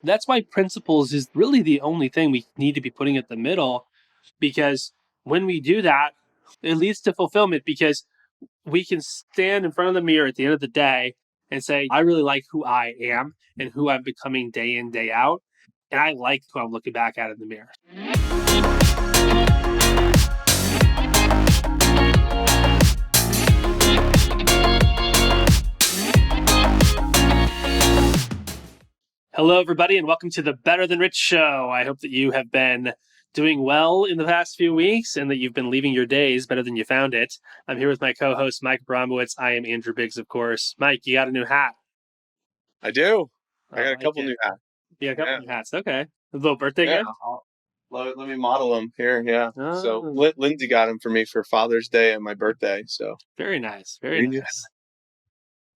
That's why principles is really the only thing we need to be putting at the middle, because when we do that, it leads to fulfillment because we can stand in front of the mirror at the end of the day and say, I really like who I am and who I'm becoming day in, day out. And I like who I'm looking back at in the mirror. Hello, everybody, and welcome to the Better Than Rich Show. I hope that you have been doing well in the past few weeks and that you've been leaving your days better than you found it. I'm here with my co-host, Mike Bromowitz. I am Andrew Biggs, of course. Mike, you got a new hat. I do. I I got a like couple it. new hats. You got a couple Yeah. new hats. Okay. A little birthday Yeah. gift? Let me model them here. Yeah. So Oh, Lindsay got them for me for Father's Day and my birthday. So very nice. Very three new nice.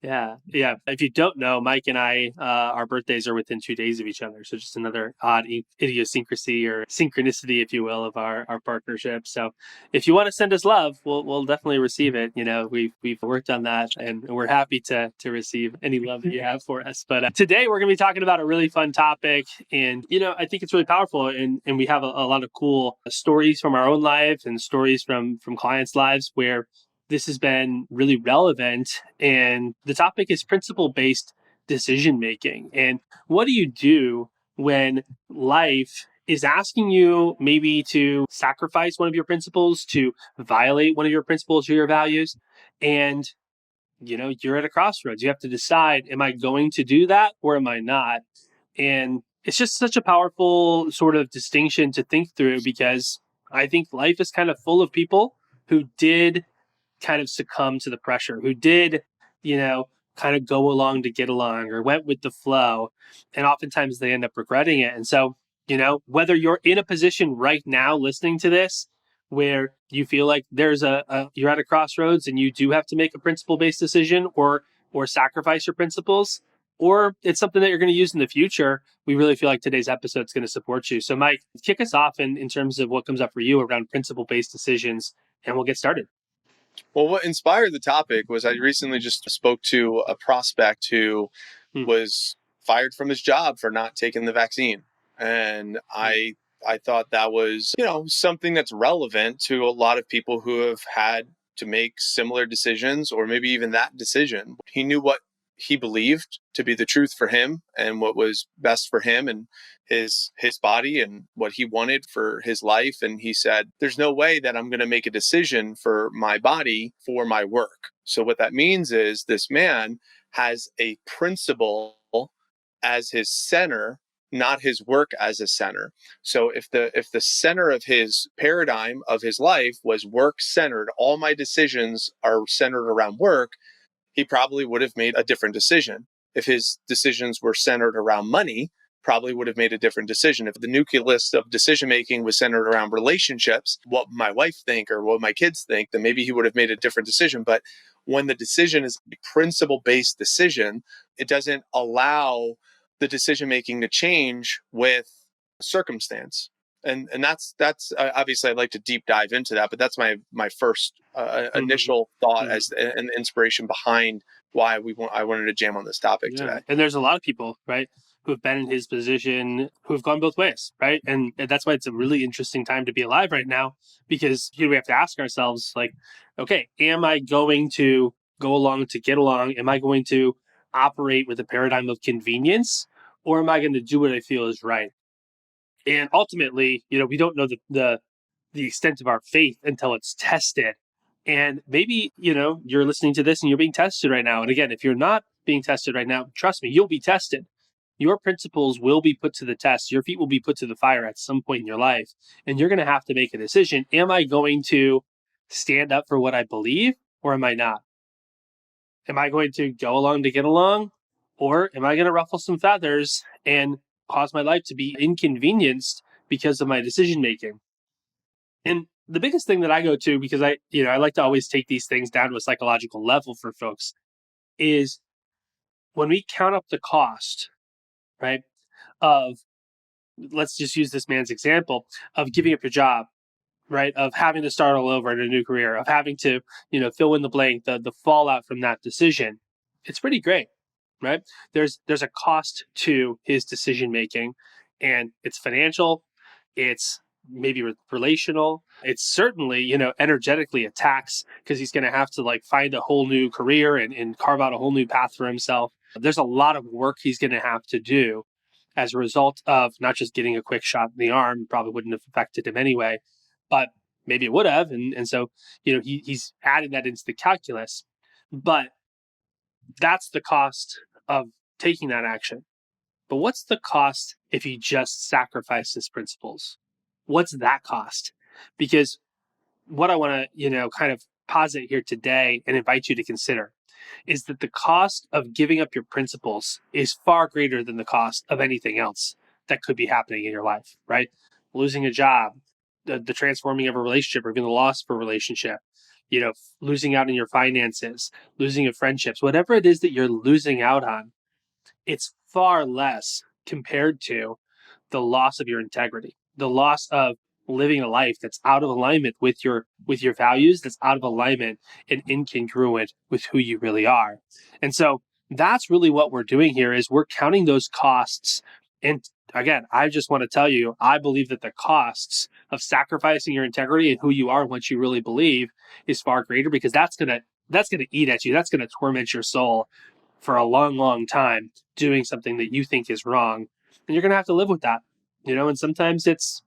Yeah, yeah. If you don't know, Mike and I, our birthdays are within 2 days of each other. So just another odd idiosyncrasy or synchronicity, if you will, of our partnership. So if you want to send us love, we'll definitely receive it. You know, we've worked on that, and we're happy to receive any love that you have for us. But today we're going to be talking about a really fun topic, and I think it's really powerful, and we have a lot of cool stories from our own lives and stories from clients' lives where this has been really relevant. And the topic is principle based decision making. And what do you do when life is asking you maybe to sacrifice one of your principles, to violate one of your principles or your values? And you're at a crossroads. You have to decide, am I going to do that or am I not? And it's just such a powerful sort of distinction to think through, because I think life is kind of full of people who did kind of succumb to the pressure, who did, kind of go along to get along or went with the flow. And oftentimes they end up regretting it. And so, whether you're in a position right now listening to this where you feel like there's you're at a crossroads and you do have to make a principle based decision or sacrifice your principles, or it's something that you're going to use in the future, we really feel like today's episode is going to support you. So, Mike, kick us off in terms of what comes up for you around principle based decisions, and we'll get started. Well, what inspired the topic was I recently just spoke to a prospect who Hmm. was fired from his job for not taking the vaccine. And I thought that was, something that's relevant to a lot of people who have had to make similar decisions or maybe even that decision. He knew what he believed to be the truth for him and what was best for him and his body and what he wanted for his life. And he said, there's no way that I'm going to make a decision for my body for my work. So what that means is this man has a principle as his center, not his work as a center. So if the center of his paradigm of his life was work centered, all my decisions are centered around work, he probably would have made a different decision. If his decisions were centered around money, probably would have made a different decision. If the nucleus of decision making was centered around relationships, what my wife think or what my kids think, then maybe he would have made a different decision. But when the decision is a principle based decision, it doesn't allow the decision making to change with circumstance. And that's obviously I'd like to deep dive into that, but that's my first Mm-hmm. initial thought Mm-hmm. as and the inspiration behind why I wanted to jam on this topic Yeah. today. And there's a lot of people, right, who have been in his position who have gone both ways, right? And that's why it's a really interesting time to be alive right now, because we have to ask ourselves, like, okay, am I going to go along to get along? Am I going to operate with a paradigm of convenience, or am I going to do what I feel is right? And ultimately, we don't know the extent of our faith until it's tested. And maybe, you're listening to this and you're being tested right now. And again, if you're not being tested right now, trust me, you'll be tested. Your principles will be put to the test. Your feet will be put to the fire at some point in your life. And you're going to have to make a decision. Am I going to stand up for what I believe, or am I not? Am I going to go along to get along, or am I going to ruffle some feathers and cause my life to be inconvenienced because of my decision making? And the biggest thing that I go to, because I like to always take these things down to a psychological level for folks, is when we count up the cost, right, of, let's just use this man's example, of giving up your job, right, of having to start all over in a new career, of having to, fill in the blank, the fallout from that decision. It's pretty great. right? There's a cost to his decision making, and it's financial, it's maybe relational, it's certainly, energetically a tax, because he's going to have to like find a whole new career and carve out a whole new path for himself. There's a lot of work he's going to have to do as a result of not just getting a quick shot in the arm. Probably wouldn't have affected him anyway, but maybe it would have. And so, he's adding that into the calculus. But that's the cost of taking that action. But what's the cost if he just sacrifices principles? What's that cost? Because what I want to, kind of posit here today and invite you to consider is that the cost of giving up your principles is far greater than the cost of anything else that could be happening in your life, right? Losing a job, the transforming of a relationship, or even the loss of a relationship, losing out on your finances, losing of friendships, whatever it is that you're losing out on, it's far less compared to the loss of your integrity, the loss of living a life that's out of alignment with your values, that's out of alignment and incongruent with who you really are. And so that's really what we're doing here, is we're counting those costs. And again, I just want to tell you, I believe that the costs of sacrificing your integrity and who you are and what you really believe is far greater, because that's gonna eat at you. That's gonna torment your soul for a long, long time, doing something that you think is wrong. And you're gonna have to live with that. And sometimes it's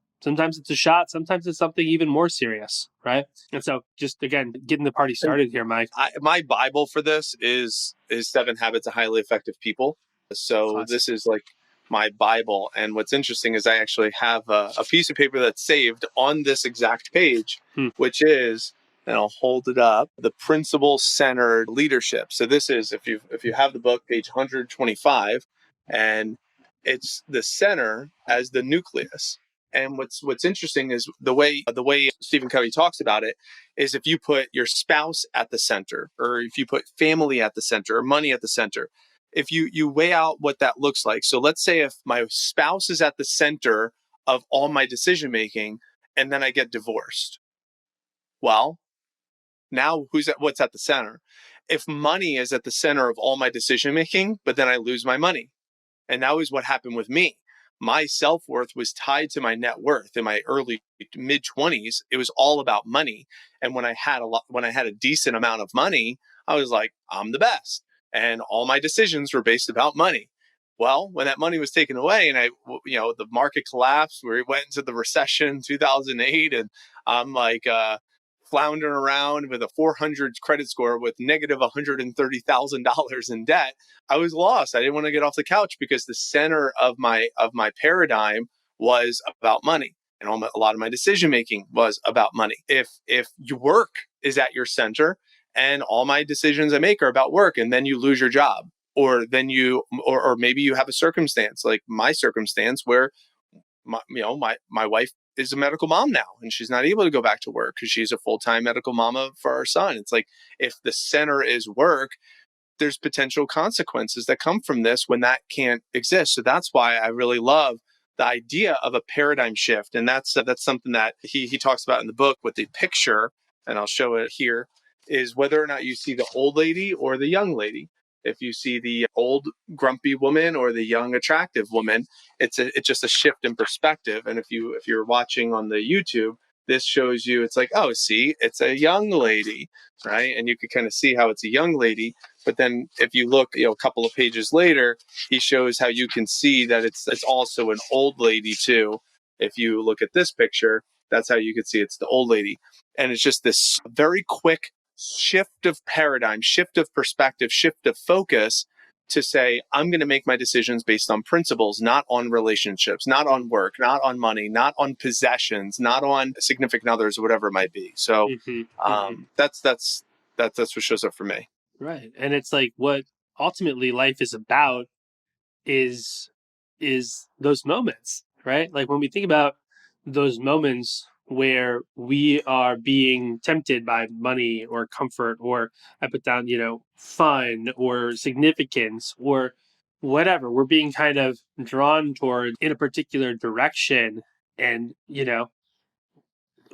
a shot, sometimes it's something even more serious, right? And so just again, getting the party started here, Mike. My Bible for this is Seven Habits of Highly Effective People. So Classic. this is like my Bible. And what's interesting is I actually have a piece of paper that's saved on this exact page, Hmm. which is, and I'll hold it up, the principle centered leadership. So this is, if you have the book, page 125, and it's the center as the nucleus. And what's interesting is the way Stephen Covey talks about it is, if you put your spouse at the center, or if you put family at the center, or money at the center, if you weigh out what that looks like. So let's say if my spouse is at the center of all my decision making, and then I get divorced. Well, now what's at the center? If money is at the center of all my decision making, but then I lose my money. And that was what happened with me. My self worth was tied to my net worth in my early mid 20s. It was all about money. And when I had a decent amount of money, I was like, I'm the best. And all my decisions were based about money. Well, when that money was taken away, and the market collapsed, we went into the recession 2008, and I'm like, floundering around with a 400 credit score with negative $130,000 in debt. I was lost. I didn't want to get off the couch, because the center of my paradigm was about money, and a lot of my decision making was about money. If your work is at your center, and all my decisions I make are about work, and then you lose your job, or maybe you have a circumstance like my circumstance, where my wife is a medical mom now, and she's not able to go back to work because she's a full-time medical mama for our son. It's like, if the center is work, there's potential consequences that come from this when that can't exist. So that's why I really love the idea of a paradigm shift. And that's something that he talks about in the book with the picture, and I'll show it here, is whether or not you see the old lady or the young lady. If you see the old grumpy woman or the young attractive woman, it's just a shift in perspective. And if you're watching on the YouTube, this shows you, it's like, oh, see, it's a young lady, right? And you can kind of see how it's a young lady. But then if you look, a couple of pages later, he shows how you can see that it's also an old lady too. If you look at this picture, that's how you can see it's the old lady. And it's just this very quick shift of paradigm, shift of perspective, shift of focus, to say, I'm going to make my decisions based on principles, not on relationships, not on work, not on money, not on possessions, not on significant others, or whatever it might be. So Hmm. Hmm. that's what shows up for me. Right. And it's like, what ultimately life is about is those moments, right? Like when we think about those moments where we are being tempted by money or comfort, or I put down, fun or significance or whatever, we're being kind of drawn toward in a particular direction. And,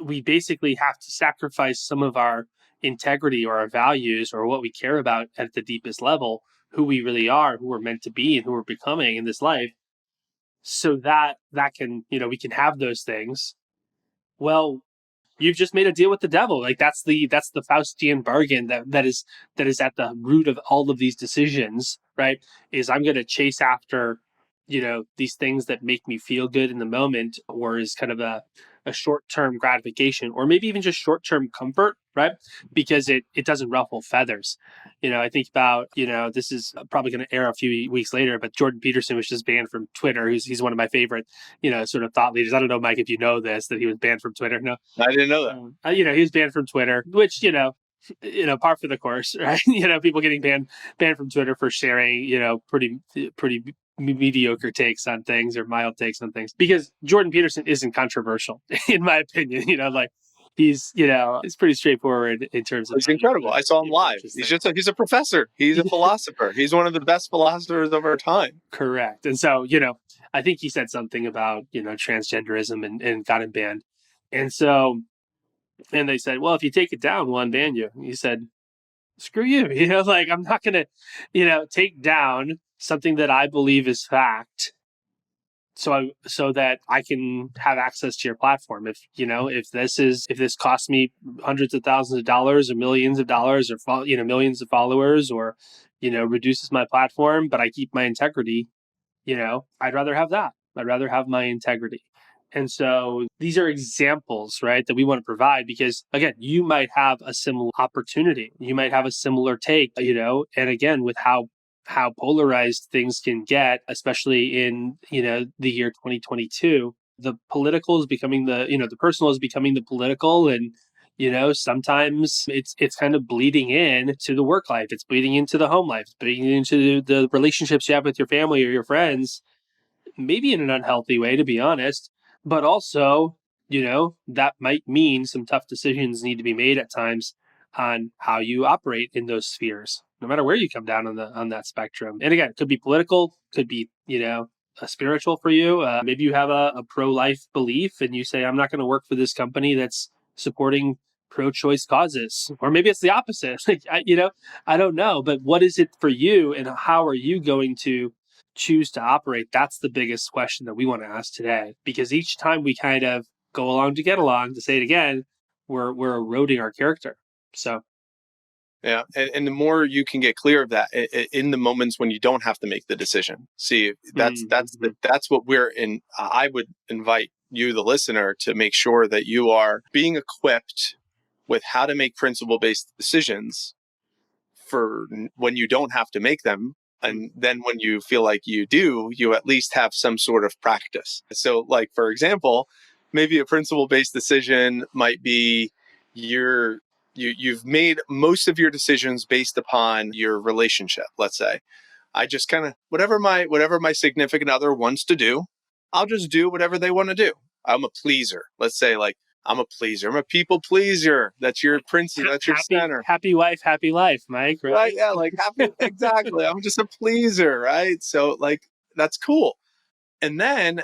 we basically have to sacrifice some of our integrity or our values or what we care about at the deepest level who we really are, who we're meant to be, and who we're becoming in this life, so that that can, we can have those things. Well, you've just made a deal with the devil. Like that's the Faustian bargain that is at the root of all of these decisions, right? Is I'm going to chase after, these things that make me feel good in the moment, or is kind of a short term gratification, or maybe even just short term comfort, right? Because it doesn't ruffle feathers. I think about, this is probably going to air a few weeks later, but Jordan Peterson was just banned from Twitter. He's one of my favorite, sort of thought leaders. I don't know, Mike, if you know this, that he was banned from Twitter. No, I didn't know that. he was banned from Twitter, which par for the course, right? People getting banned from Twitter for sharing, pretty mediocre takes on things or mild takes on things. Because Jordan Peterson isn't controversial, in my opinion. Like it's pretty straightforward in terms of It's how incredible. I saw him he live. approaches He's things. just he's a professor. He's a philosopher. He's one of the best philosophers of our time. Correct. And so, I think he said something about, transgenderism and got him banned. And so, and they said, well, if you take it down, we'll unban you. And he said, screw you. Like I'm not going to, take down something that I believe is fact. So that I can have access to your platform. If this costs me hundreds of thousands of dollars or millions of dollars or, millions of followers or, reduces my platform, but I keep my integrity, I'd rather have that. I'd rather have my integrity. And so these are examples, right, that we want to provide because, again, you might have a similar opportunity. You might have a similar take, and again, with how polarized things can get, especially in, the year 2022, the political is becoming the personal is becoming the political. And, sometimes it's kind of bleeding in to the work life. It's bleeding into the home life. It's bleeding into the relationships you have with your family or your friends, maybe in an unhealthy way, to be honest. But also, that might mean some tough decisions need to be made at times on how you operate in those spheres, no matter where you come down on that spectrum. And again, it could be political, could be, a spiritual for you. Maybe you have a pro life belief and you say, I'm not going to work for this company that's supporting pro choice causes. Or maybe it's the opposite. Like, I don't know. But what is it for you and how are you going to choose to operate? That's the biggest question that we want to ask today, because each time we kind of go along to get along, to say it again, we're eroding our character. So Yeah, and the more you can get clear of that in the moments when you don't have to make the decision. See, mm-hmm. that's what we're in. I would invite you, the listener, to make sure that you are being equipped with how to make principle-based decisions for when you don't have to make them. And then when you feel like you do, you at least have some sort of practice. So, like, for example, maybe a principle based decision might be you've made most of your decisions based upon your relationship. Let's say I just kind of whatever my significant other wants to do, I'll just do whatever they want to do. I'm a pleaser. Let's say, like, I'm a pleaser. I'm a people pleaser. That's your principle. That's your center. Happy wife, happy life, Mike. Right? Right? Yeah, like happy. Exactly. I'm just a pleaser, right? So, like, that's cool. And then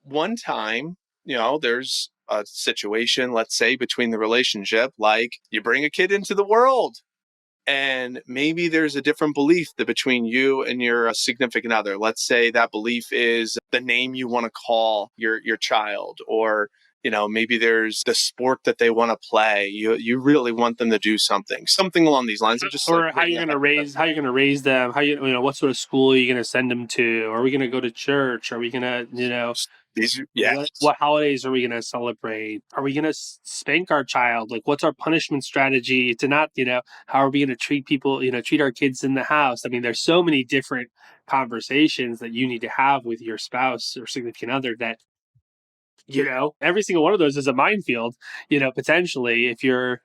one time, there's a situation, let's say, between the relationship, like you bring a kid into the world, and maybe there's a different belief that between you and your significant other. Let's say that belief is the name you want to call your child, or maybe there's the sport that they want to play. You really want them to do something along these lines. I'm just like Or creating a how you're gonna raise them, what sort of school are you gonna send them to? Are we gonna go to church? Are we gonna, these. what Yes. holidays are we going to celebrate? Are we going to spank our child? Like, what's our punishment strategy to not, how are we going to treat people, treat our kids in the house? I mean, there's so many different conversations that you need to have with your spouse or significant other that, every single one of those is a minefield, potentially if you're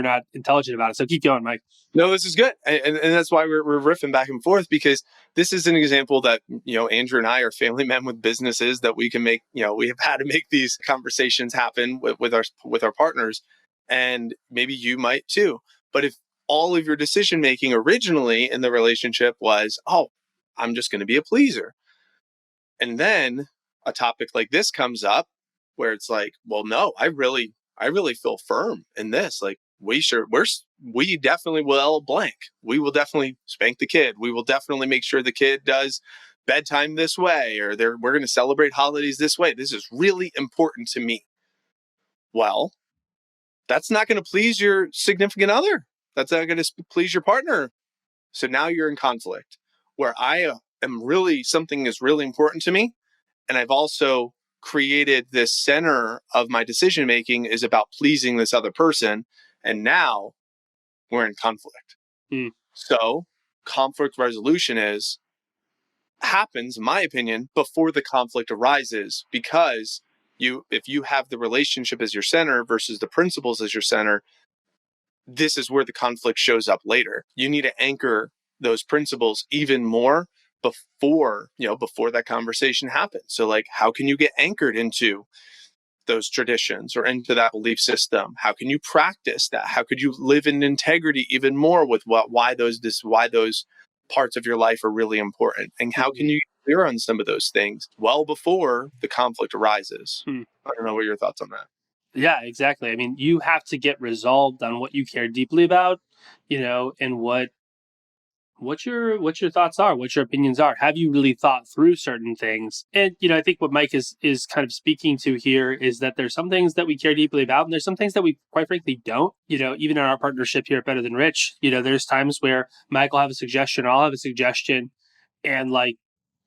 not intelligent about it. So keep going, Mike. No, this is good, and that's why we're riffing back and forth, because this is an example that Andrew and I are family men with businesses that we can make. We have had to make these conversations happen with our partners, and maybe you might too. But if all of your decision making originally in the relationship was, oh, I'm just going to be a pleaser, and then a topic like this comes up where it's like, well, no, I really feel firm in this. Like, we definitely will blank. We will definitely spank the kid. We will definitely make sure the kid does bedtime this way, or we're going to celebrate holidays this way. This is really important to me. Well, that's not going to please your significant other. That's not going to please your partner. So now you're in conflict where am really, something is really important to me. And I've also created this center of my decision making is about pleasing this other person. And now we're in conflict. Hmm. So conflict resolution happens, in my opinion, before the conflict arises, because if you have the relationship as your center versus the principles as your center, this is where the conflict shows up later. You need to anchor those principles even more before that conversation happens. So like, how can you get anchored into those traditions or into that belief system? How can you practice that? How could you live in integrity even more with why those parts of your life are really important? And how can you get clear on some of those things well before the conflict arises? Hmm. I don't know what your thoughts on that. Yeah, exactly. I mean, you have to get resolved on what you care deeply about, and what your thoughts are, what your opinions are. Have you really thought through certain things? And I think what Mike is kind of speaking to here is that there's some things that we care deeply about, and there's some things that we quite frankly don't. Even in our partnership here at Better Than Rich, there's times where Mike will have a suggestion, I'll have a suggestion, and like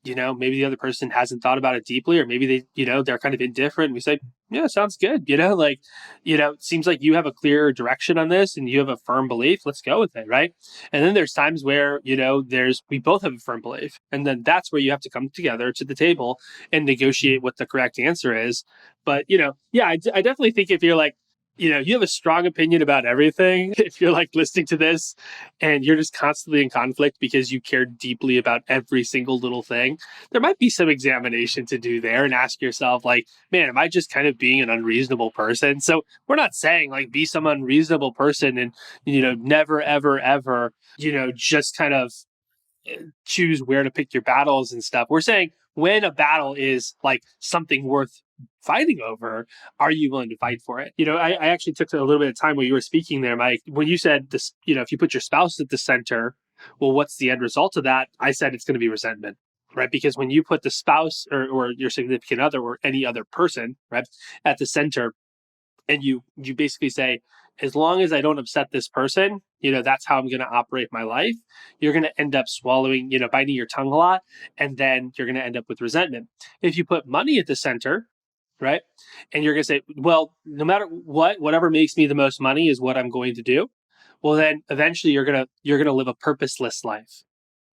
maybe the other person hasn't thought about it deeply, or maybe they're kind of indifferent. We say, yeah, sounds good. It seems like you have a clear direction on this and you have a firm belief. Let's go with it. Right. And then there's times where, we both have a firm belief. And then that's where you have to come together to the table and negotiate what the correct answer is. But, yeah, I definitely think if you're like, you have a strong opinion about everything. If you're like listening to this and you're just constantly in conflict because you care deeply about every single little thing, there might be some examination to do there and ask yourself, like, man, am I just kind of being an unreasonable person? So we're not saying like be some unreasonable person and, never, ever, ever, just kind of choose where to pick your battles and stuff. We're saying when a battle is like something worth fighting over, are you willing to fight for it? I actually took a little bit of time when you were speaking there, Mike, when you said this, if you put your spouse at the center, well, what's the end result of that? I said it's going to be resentment, right? Because when you put the spouse or your significant other or any other person, right, at the center, and you basically say, as long as I don't upset this person, that's how I'm going to operate my life. You're going to end up swallowing, biting your tongue a lot, and then you're going to end up with resentment. If you put money at the center, right, and you're going to say, well, no matter whatever makes me the most money is what I'm going to do. Well, then eventually you're gonna live a purposeless life,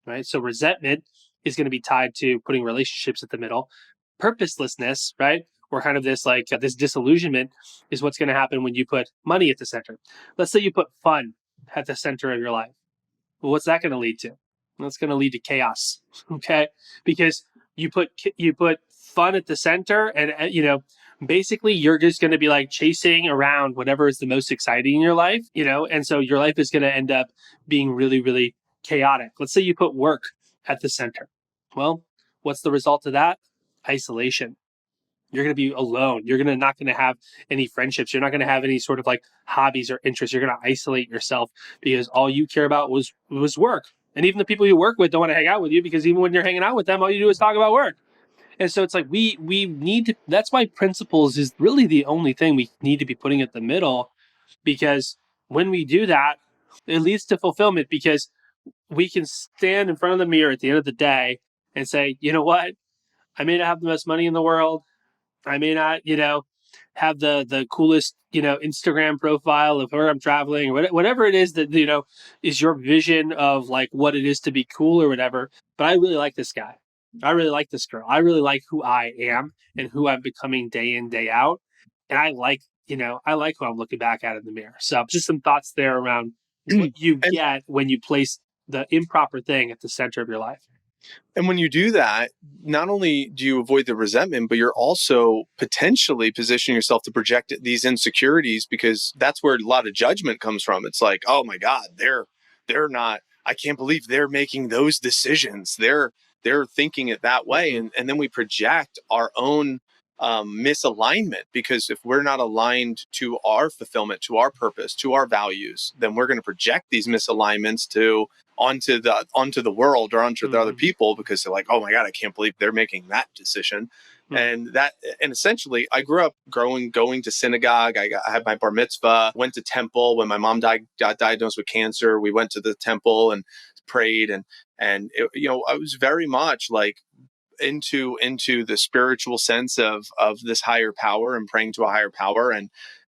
right? So resentment is going to be tied to putting relationships at the middle. Purposelessness, right? Or kind of this like this disillusionment is what's going to happen when you put money at the center. Let's say you put fun at the center of your life. Well, what's that going to lead to? That's going to lead to chaos, okay? Because you put fun at the center, and basically you're just going to be like chasing around whatever is the most exciting in your life, and so your life is going to end up being really, really chaotic. Let's say you put work at the center. Well, what's the result of that? Isolation. You're going to be alone. You're going to not going to have any friendships. You're not going to have any sort of like hobbies or interests. You're going to isolate yourself because all you care about was work. And even the people you work with don't want to hang out with you because even when you're hanging out with them, all you do is talk about work. And so it's like we need to. That's why principles is really the only thing we need to be putting at the middle, because when we do that, it leads to fulfillment because we can stand in front of the mirror at the end of the day and say, you know what, I may not have the most money in the world. I may not, have the coolest, Instagram profile of where I'm traveling or whatever it is that, is your vision of like what it is to be cool or whatever. But I really like this guy. I really like this girl. I really like who I am and who I'm becoming day in, day out. And I like who I'm looking back at in the mirror. So just some thoughts there around what you and get when you place the improper thing at the center of your life. And when you do that, not only do you avoid the resentment, but you're also potentially positioning yourself to project these insecurities, because that's where a lot of judgment comes from. It's like, oh my God, they're not, I can't believe they're making those decisions. They're thinking it that way. And then we project our own misalignment, because if we're not aligned to our fulfillment, to our purpose, to our values, then we're going to project these misalignments to onto the world or onto the other Hmm. people, because they're like, oh my god, I can't believe they're making that decision. Hmm. And essentially I grew up going to synagogue. I had my bar mitzvah, went to temple when my mom got diagnosed with cancer. We went to the temple and prayed, and it, I was very much like into the spiritual sense of this higher power and praying to a higher power.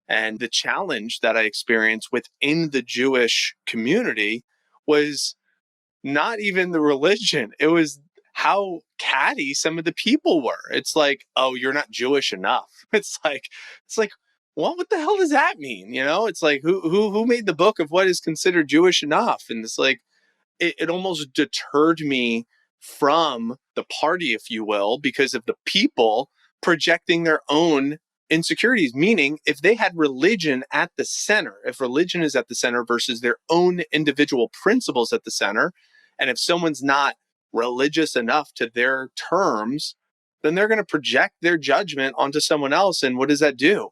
And the challenge that I experienced within the Jewish community was not even the religion. It was how catty some of the people were. It's like, oh, you're not Jewish enough. It's like what the hell does that mean? It's like who made the book of what is considered Jewish enough? And it's like it almost deterred me from the party, if you will, because of the people projecting their own insecurities. Meaning, if they had religion at the center, if religion is at the center versus their own individual principles at the center, and if someone's not religious enough to their terms, then they're going to project their judgment onto someone else. And what does that do?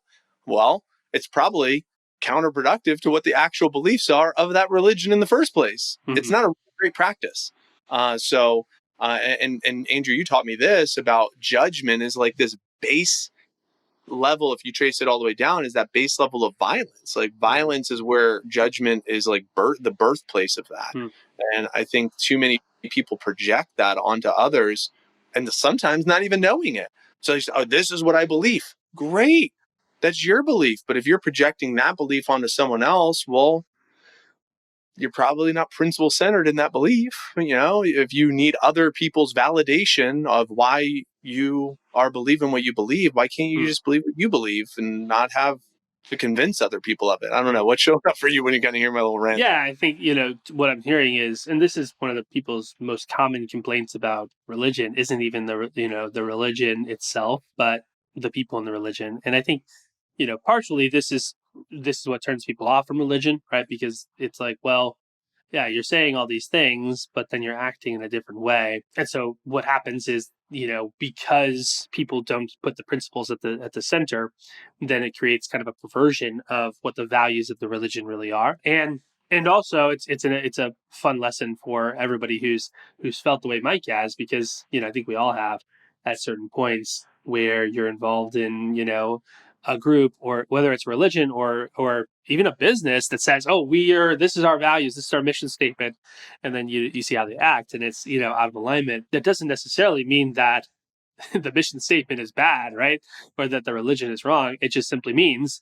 Well, it's probably counterproductive to what the actual beliefs are of that religion in the first place. It's Hmm. not a great practice. And Andrew, you taught me this about judgment is like this base level. If you trace it all the way down, is that base level of violence. Like Hmm. violence is where judgment is like the birthplace of that. Hmm. And I think too many people project that onto others, and sometimes not even knowing it. So you say, oh, this is what I believe. Great, that's your belief. But if you're projecting that belief onto someone else, well, you're probably not principle centered in that belief. If you need other people's validation of why you are believing what you believe, why can't you Hmm. just believe what you believe and not have to convince other people of it? I don't know. Hmm. What showed up for you when you got to hear my little rant? Yeah, I think, what I'm hearing is, and this is one of the people's most common complaints about religion, isn't even the religion itself, but the people in the religion. And I think, partially this is what turns people off from religion, right? Because it's like, well, yeah, you're saying all these things, but then you're acting in a different way. And so what happens is, because people don't put the principles at the center, then it creates kind of a perversion of what the values of the religion really are. And also it's a fun lesson for everybody who's felt the way Mike has, because I think we all have at certain points where you're involved in a group, or whether it's religion or even a business that says, oh, this is our values, this is our mission statement. And then you see how they act, and it's out of alignment. That doesn't necessarily mean that the mission statement is bad, right? Or that the religion is wrong. It just simply means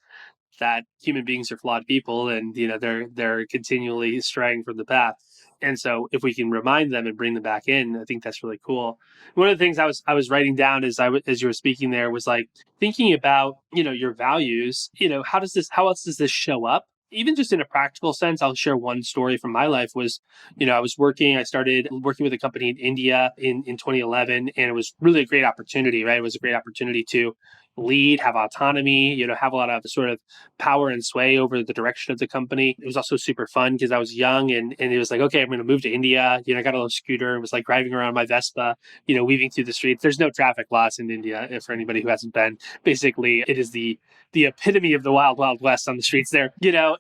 that human beings are flawed people, and they're continually straying from the path. And so if we can remind them and bring them back in, I think that's really cool. One of the things I was writing down as you were speaking there was like thinking about your values. How else does this show up, even just in a practical sense? I'll share one story from my life. Was I started working with a company in India in 2011, and it was really a great opportunity, right? It was a great opportunity to lead, have autonomy, have a lot of sort of power and sway over the direction of the company. It was also super fun because I was young, and it was like, okay, I'm going to move to India. I got a little scooter. It was like driving around my Vespa, weaving through the streets. There's no traffic laws in India, for anybody who hasn't been. Basically, it is the epitome of the wild, wild west on the streets there,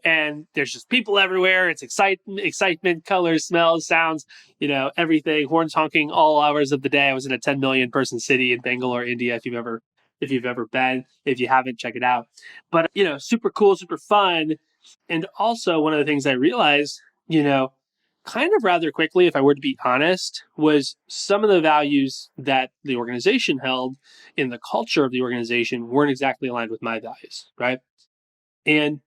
and there's just people everywhere. It's excitement, colors, smells, sounds, everything, horns honking all hours of the day. I was in a 10 million person city in Bangalore, India. If you've ever been, if you haven't, check it out. But super cool, super fun. And also one of the things I realized, you know, kind of rather quickly, if I were to be honest, was some of the values that the organization held in the culture of the organization weren't exactly aligned with my values, right? And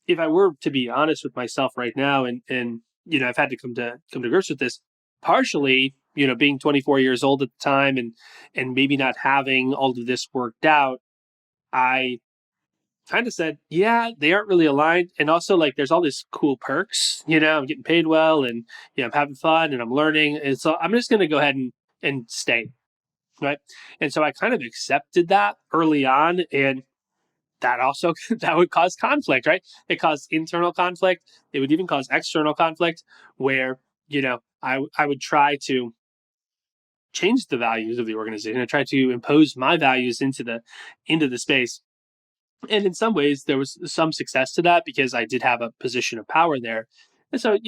if I were to be honest with myself right now, and I've had to come to grips with this, partially, being 24 years old at the time, and maybe not having all of this worked out, I kind of said, yeah, they aren't really aligned. And also, like, there's all these cool perks, I'm getting paid well, and I'm having fun, and I'm learning. And so I'm just going to go ahead and stay. Right. And so I kind of accepted that early on. And that also, that would cause conflict, right? It caused internal conflict. It would even cause external conflict where, I would try to change the values of the organization. I tried to impose my values into the space. And in some ways, there was some success to that because I did have a position of power there. And so,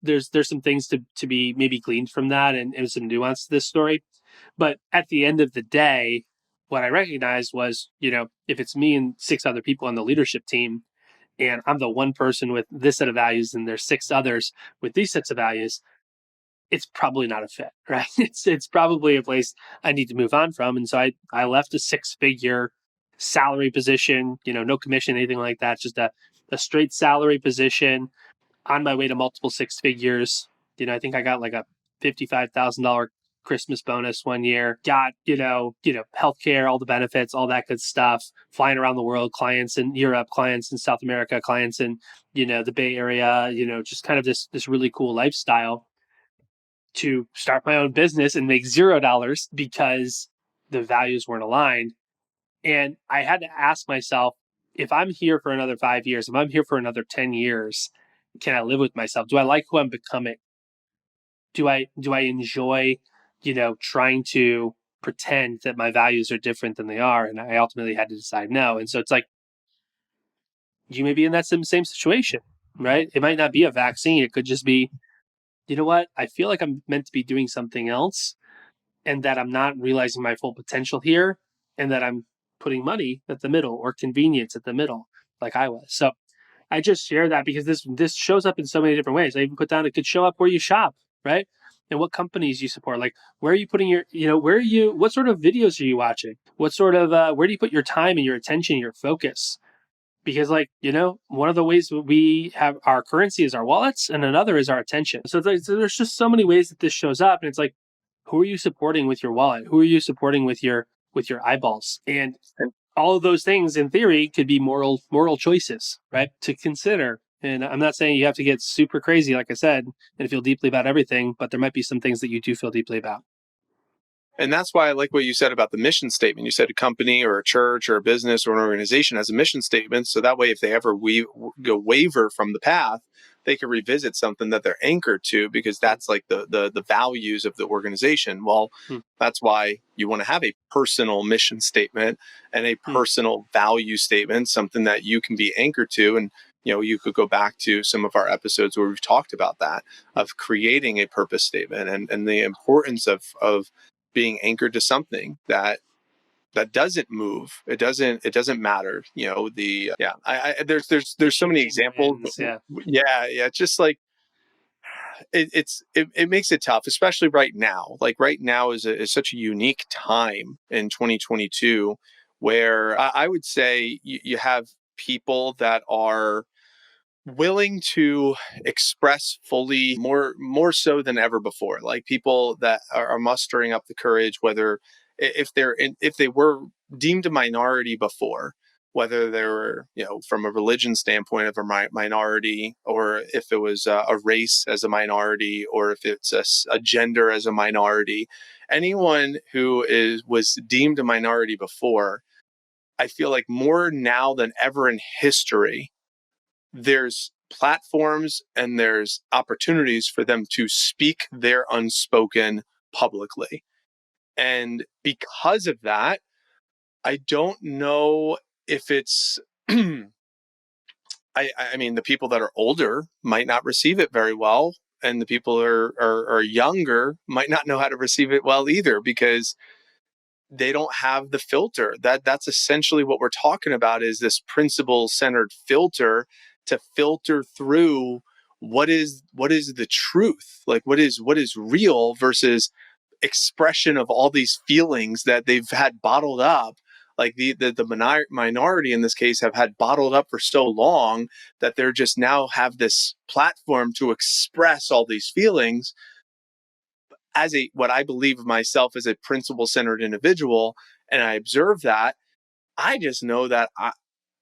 there's some things to be maybe gleaned from that, and some nuance to this story. But at the end of the day, what I recognized was, if it's me and six other people on the leadership team, and I'm the one person with this set of values, and there's six others with these sets of values, it's probably not a fit, right? It's probably a place I need to move on from. And so I left a 6-figure salary position, no commission, anything like that, just a straight salary position on my way to multiple 6 figures. I think I got like a $55,000 Christmas bonus one year. Got, healthcare, all the benefits, all that good stuff, flying around the world, clients in Europe, clients in South America, clients in, the Bay Area, just kind of this really cool lifestyle to start my own business and make $0 because the values weren't aligned. And I had to ask myself, if I'm here for another 5 years, if I'm here for another 10 years, can I live with myself? Do I like who I'm becoming? Do I enjoy, trying to pretend that my values are different than they are? And I ultimately had to decide no. And so it's like, you may be in that same situation, right? It might not be a vaccine. It could just be, you know what? I feel like I'm meant to be doing something else, and that I'm not realizing my full potential here, and that I'm putting money at the middle or convenience at the middle, like I was. So I just share that because this shows up in so many different ways. I even put down it could show up where you shop, right? And what companies you support. Like, where are you putting your, where are you, what sort of videos are you watching? What sort of, where do you put your time and your attention, your focus? Because, like, one of the ways we have our currency is our wallets, and another is our attention. So, so there's just so many ways that this shows up. And it's like, who are you supporting with your wallet? Who are you supporting with your eyeballs? And all of those things, in theory, could be moral choices, right, to consider. And I'm not saying you have to get super crazy, like I said, and feel deeply about everything, but there might be some things that you do feel deeply about. And that's why I like what you said about the mission statement. You said a company or a church or a business or an organization has a mission statement. So that way, if they ever go waver from the path, they can revisit something that they're anchored to, because that's like the values of the organization. Well, Hmm. that's why you want to have a personal mission statement and a personal value statement, something that you can be anchored to. And you could go back to some of our episodes where we've talked about that, of creating a purpose statement, and the importance of being anchored to something that doesn't move. It doesn't matter. There's so many examples. Wins, yeah. Yeah. Just like it makes it tough, especially right now. Like right now is such a unique time in 2022, where I would say you have people that are willing to express fully, more so than ever before. Like people that are mustering up the courage, whether if they were deemed a minority before, whether they were, from a religion standpoint of a minority, or if it was a race as a minority, or if it's a gender as a minority. Anyone who was deemed a minority before, I feel like more now than ever in history, there's platforms and there's opportunities for them to speak their unspoken publicly. And because of that, I don't know if it's I mean, the people that are older might not receive it very well, and the people that are younger might not know how to receive it well either, because they don't have the filter. That's essentially what we're talking about, is this principle centered filter, to filter through what is the truth, like what is real, versus expression of all these feelings that they've had bottled up. Like the minority in this case have had bottled up for so long, that they're just now have this platform to express all these feelings. As what I believe of myself as a principle centered individual, and I observe that, I just know that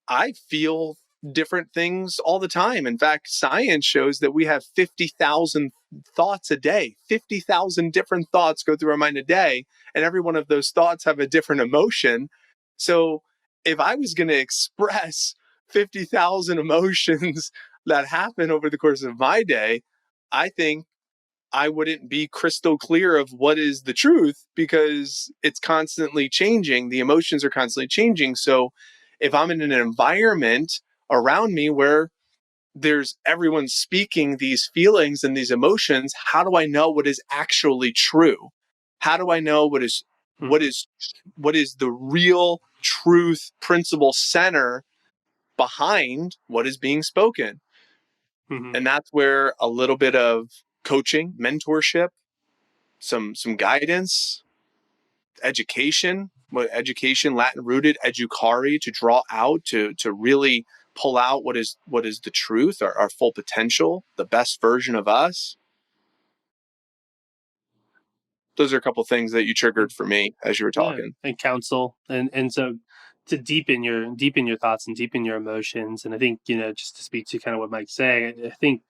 I feel different things all the time. In fact, science shows that we have 50,000 thoughts a day. 50,000 different thoughts go through our mind a day, and every one of those thoughts have a different emotion. So if I was going to express 50,000 emotions that happen over the course of my day, I think I wouldn't be crystal clear of what is the truth because it's constantly changing. The emotions are constantly changing. So if I'm in an environment around me where there's everyone speaking these feelings and these emotions, how do I know what is actually true? How do I know what Mhm. is what is the real truth principle center behind what is being spoken? Mhm. And that's where a little bit of coaching, mentorship, some guidance, education, education, Latin rooted, educari, to draw out, to really pull out what is the truth, our full potential, the best version of us. Those are a couple things that you triggered for me as you were Yeah, talking. and counsel, and so to deepen your thoughts and deepen your emotions. And I think, just to speak to kind of what Mike's saying, I think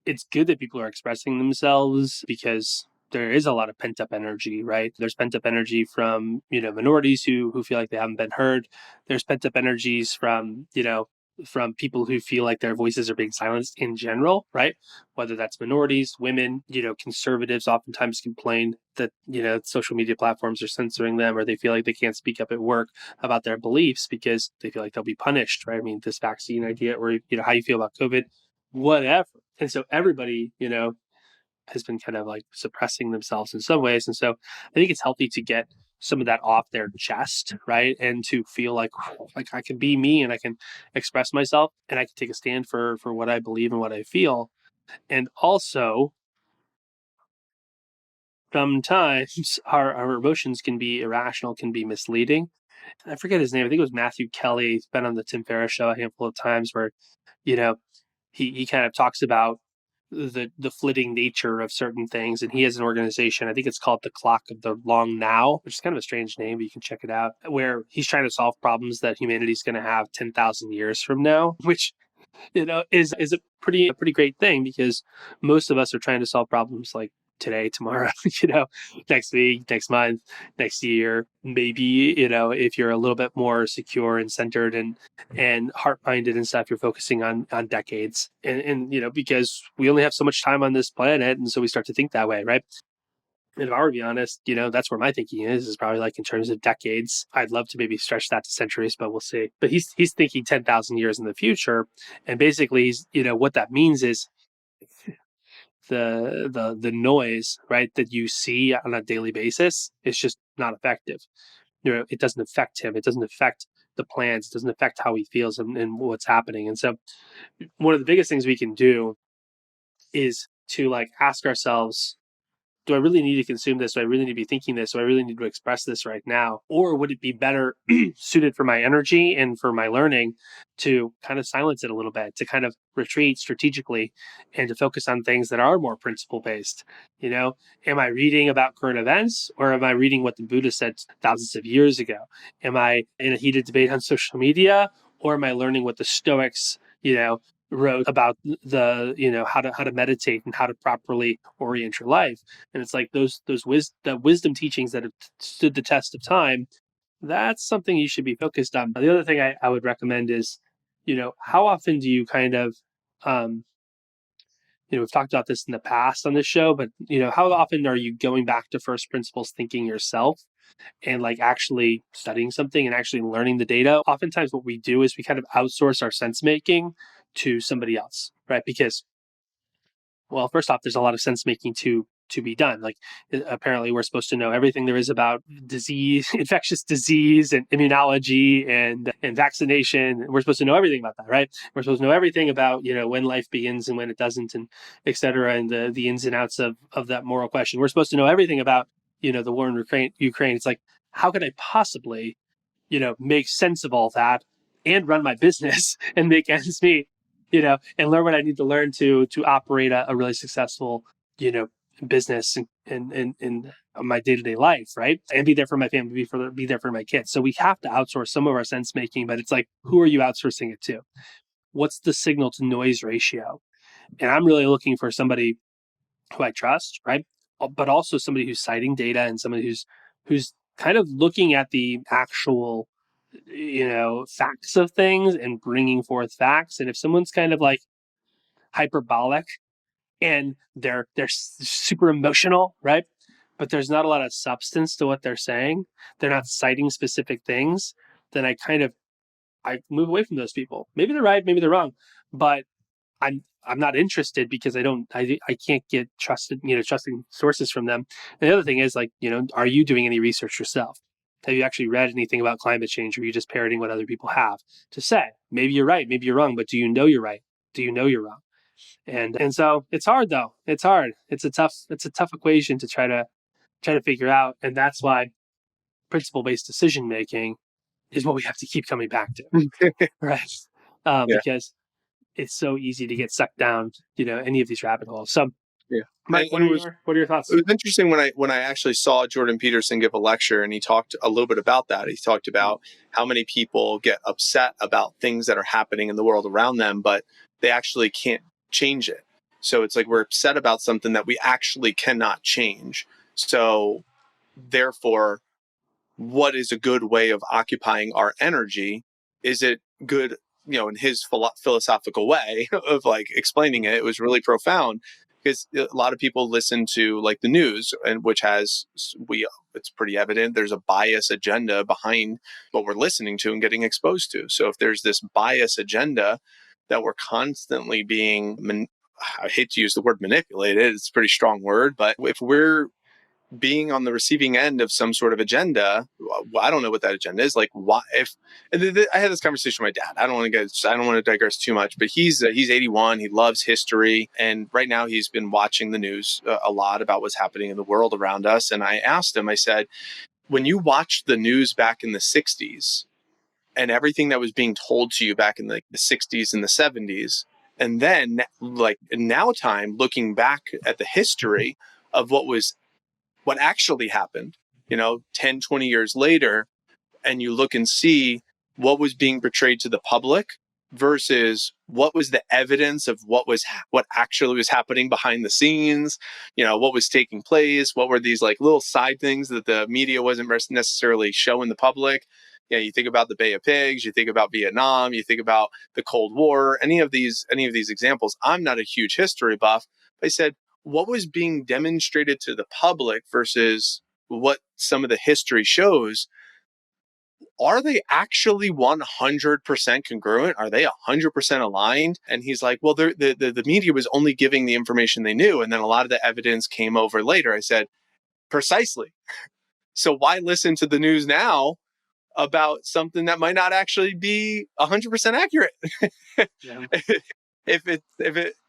it's good that people are expressing themselves because there is a lot of pent up energy, right? There's pent up energy from, minorities who feel like they haven't been heard. There's pent up energies from, from people who feel like their voices are being silenced in general, right? Whether that's minorities, women, conservatives oftentimes complain that, social media platforms are censoring them, or they feel like they can't speak up at work about their beliefs because they feel like they'll be punished, right? I mean, this vaccine idea, or, how you feel about COVID, whatever. And so everybody, has been kind of like suppressing themselves in some ways. And so I think it's healthy to get some of that off their chest, right? And to feel like I can be me and I can express myself and I can take a stand for what I believe and what I feel. And also sometimes our emotions can be irrational, can be misleading. I forget his name. I think it was Matthew Kelly. He's been on the Tim Ferriss show a handful of times where, you know, he kind of talks about the flitting nature of certain things, and he has an organization, I think it's called the Clock of the Long Now, which is kind of a strange name, but you can check it out, where he's trying to solve problems that humanity's going to have 10,000 years from now, which, is a pretty great thing because most of us are trying to solve problems like today, tomorrow, next week, next month, next year. Maybe, if you're a little bit more secure and centered and heart minded and stuff, you're focusing on decades. And because we only have so much time on this planet, and so we start to think that way, right? And if I were to be honest, that's where my thinking is probably like in terms of decades. I'd love to maybe stretch that to centuries, but we'll see. But he's thinking 10,000 years in the future. And basically he's, what that means is the noise, right, that you see on a daily basis is just not effective. It doesn't affect him. It doesn't affect the plans. It doesn't affect how he feels and what's happening. And so one of the biggest things we can do is to like ask ourselves, do I really need to consume this? Do I really need to be thinking this? Do I really need to express this right now? Or would it be better suited for my energy and for my learning to kind of silence it a little bit, to kind of retreat strategically and to focus on things that are more principle based? Am I reading about current events or am I reading what the Buddha said thousands of years ago? Am I in a heated debate on social media or am I learning what the Stoics, wrote about how to meditate and how to properly orient your life? And it's like the wisdom teachings that have stood the test of time. That's something you should be focused on. The other thing I would recommend is, how often do you kind of, um, we've talked about this in the past on this show, but how often are you going back to first principles thinking yourself and like actually studying something and actually learning the data? Oftentimes, what we do is we kind of outsource our sense making to somebody else, right? Because, well, first off, there's a lot of sense making to be done. Like apparently, we're supposed to know everything there is about disease, infectious disease, and immunology, and vaccination. We're supposed to know everything about that, right? We're supposed to know everything about when life begins and when it doesn't, and et cetera, and the ins and outs of that moral question. We're supposed to know everything about the war in Ukraine. It's like, how could I possibly make sense of all that and run my business and make ends meet, and learn what I need to learn to operate a really successful, you know, business and my day to day life, right? And be there for my family, be there for my kids. So we have to outsource some of our sense making, but it's like, who are you outsourcing it to? What's the signal to noise ratio? And I'm really looking for somebody who I trust, right? But also somebody who's citing data and somebody who's kind of looking at the actual facts of things and bringing forth facts. And if someone's kind of like hyperbolic and they're super emotional, right? But there's not a lot of substance to what they're saying. They're not citing specific things. Then I move away from those people. Maybe they're right, maybe they're wrong, but I'm not interested because I can't get trusting sources from them. And the other thing is, like, are you doing any research yourself? Have you actually read anything about climate change, or are you just parroting what other people have to say? Maybe you're right, maybe you're wrong, but do you know you're right? Do you know you're wrong? And so it's hard though. It's hard. It's a tough equation to try to figure out, and that's why principle based decision making is what we have to keep coming back to, right? Yeah. Because it's so easy to get sucked down, any of these rabbit holes. So, Yeah. Mike, what And are it was your it thoughts? was interesting when I actually saw Jordan Peterson give a lecture, and he talked a little bit about that. He talked Mm, about how many people get upset about things that are happening in the world around them, but they actually can't change it. So it's like we're upset about something that we actually cannot change. So therefore, what is a good way of occupying our energy? Is it good, in his philosophical way of like explaining mm, it? It was really profound because a lot of people listen to like the news, and which has we it's pretty evident there's a bias agenda behind what we're listening to and getting exposed to. So if there's this bias agenda that we're constantly being I hate to use the word manipulated, it's a pretty strong word, but if we're being on the receiving end of some sort of agenda, I don't know what that agenda is. Like, why? If I had this conversation with my dad, I don't want to digress too much. But he's 81. He loves history, and right now he's been watching the news a lot about what's happening in the world around us. And I asked him, I said, when you watched the news back in the '60s and everything that was being told to you back in the '60s and the '70s, and then like now time looking back at the history of what actually happened, 10, 20 years later, and you look and see what was being portrayed to the public versus what was the evidence of what actually was happening behind the scenes, what was taking place, what were these like little side things that the media wasn't necessarily showing the public. You think about the Bay of Pigs, you think about Vietnam, you think about the Cold War, any of these examples. I'm not a huge history buff. I said, what was being demonstrated to the public versus what some of the history shows, are they actually 100% congruent? Are they 100% aligned? And he's like, well, the media was only giving the information they knew. And then a lot of the evidence came over later. I said, precisely. So why listen to the news now about something that might not actually be 100% accurate? yeah, if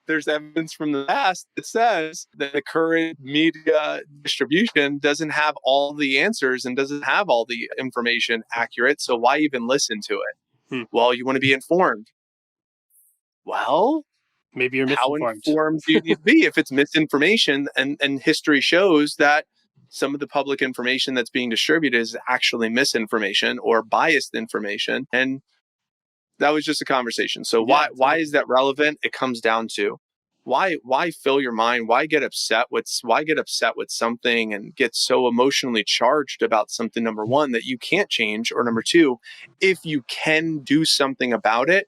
there's evidence from the past that says that the current media distribution doesn't have all the answers and doesn't have all the information accurate, so why even listen to it? hmm. Well, you want to be informed. Well, Maybe you're how misinformed. informed do you need to be if it's misinformation, and history shows that some of the public information that's being distributed is actually misinformation or biased information? And that was just a conversation. So Yeah, why totally. is that relevant? It comes down to why fill your mind? Why get upset with something and get so emotionally charged about something, number one, that you can't change, or number two, if you can do something about it,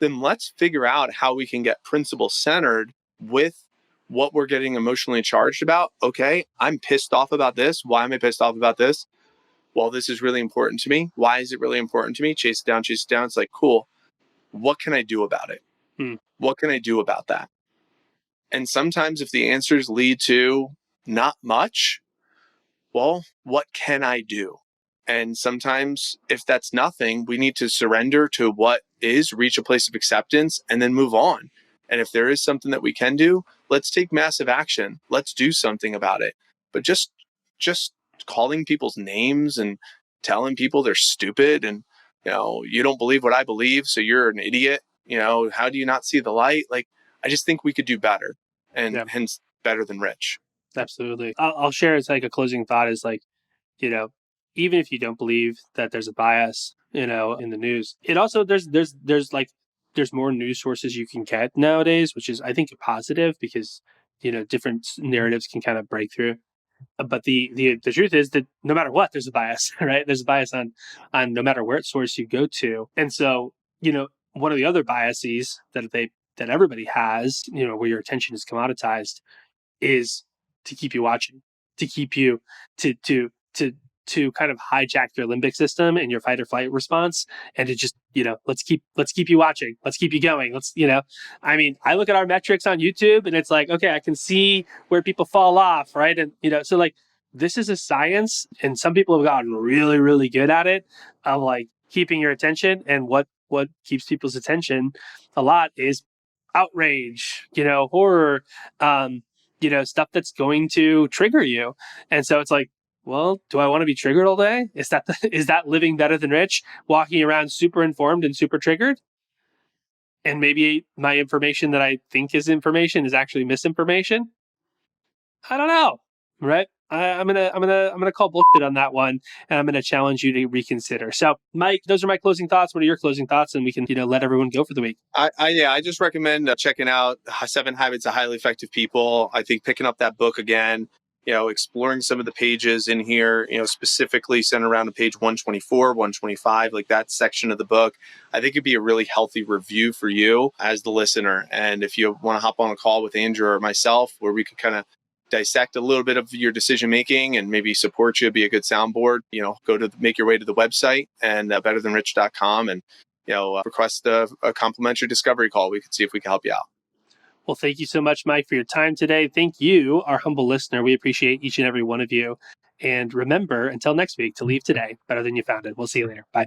then let's figure out how we can get principle centered with what we're getting emotionally charged about. Okay, I'm pissed off about this. Why am I pissed off about this? Well, this is really important to me. Why is it really important to me? Chase it down, chase it down. It's like, cool, what can I do about it? Hmm. What can I do about that? And sometimes if the answers lead to not much, well, what can I do? And sometimes if that's nothing, we need to surrender to what is, reach a place of acceptance, and then move on. And if there is something that we can do, let's take massive action. Let's do something about it. But just calling people's names and telling people they're stupid and you don't believe what I believe, so you're an idiot. How do you not see the light? Like, I just think we could do better, and Yeah, hence better than rich. absolutely. I'll share as like a closing thought is like, you know, even if you don't believe that there's a bias, in the news, it also there's more news sources you can get nowadays, which is I think a positive because different narratives can kind of break through. But the truth is that no matter what, there's a bias, right? There's a bias on no matter what source you go to, and so one of the other biases that they that everybody has, where your attention is commoditized, is to keep you watching, to keep you to to kind of hijack your limbic system and your fight or flight response, and to just let's keep you watching, let's keep you going, I mean, I look at our metrics on YouTube and it's like, okay, I can see where people fall off, right? And so like this is a science, and some people have gotten really really good at it, of like keeping your attention. And what keeps people's attention a lot is outrage, horror, stuff that's going to trigger you. And so it's like, well, do I want to be triggered all day? Is that living better than rich? Walking around super informed and super triggered? And maybe my information that I think is information is actually misinformation? I don't know. Right? I'm gonna call bullshit on that one, and I'm gonna challenge you to reconsider. So, Mike, those are my closing thoughts. What are your closing thoughts? And we can let everyone go for the week. I just recommend checking out Seven Habits of Highly Effective People. I think picking up that book again, exploring some of the pages in here, specifically centered around page 124, 125, like that section of the book, I think it'd be a really healthy review for you as the listener. And if you want to hop on a call with Andrew or myself, where we can kind of dissect a little bit of your decision making and maybe support you, be a good soundboard, make your way to the website and betterthanrich.com, and request a complimentary discovery call. We can see if we can help you out. Well, thank you so much, Mike, for your time today. Thank you, our humble listener. We appreciate each and every one of you. And remember, until next week, to leave today better than you found it. We'll see you later. Bye.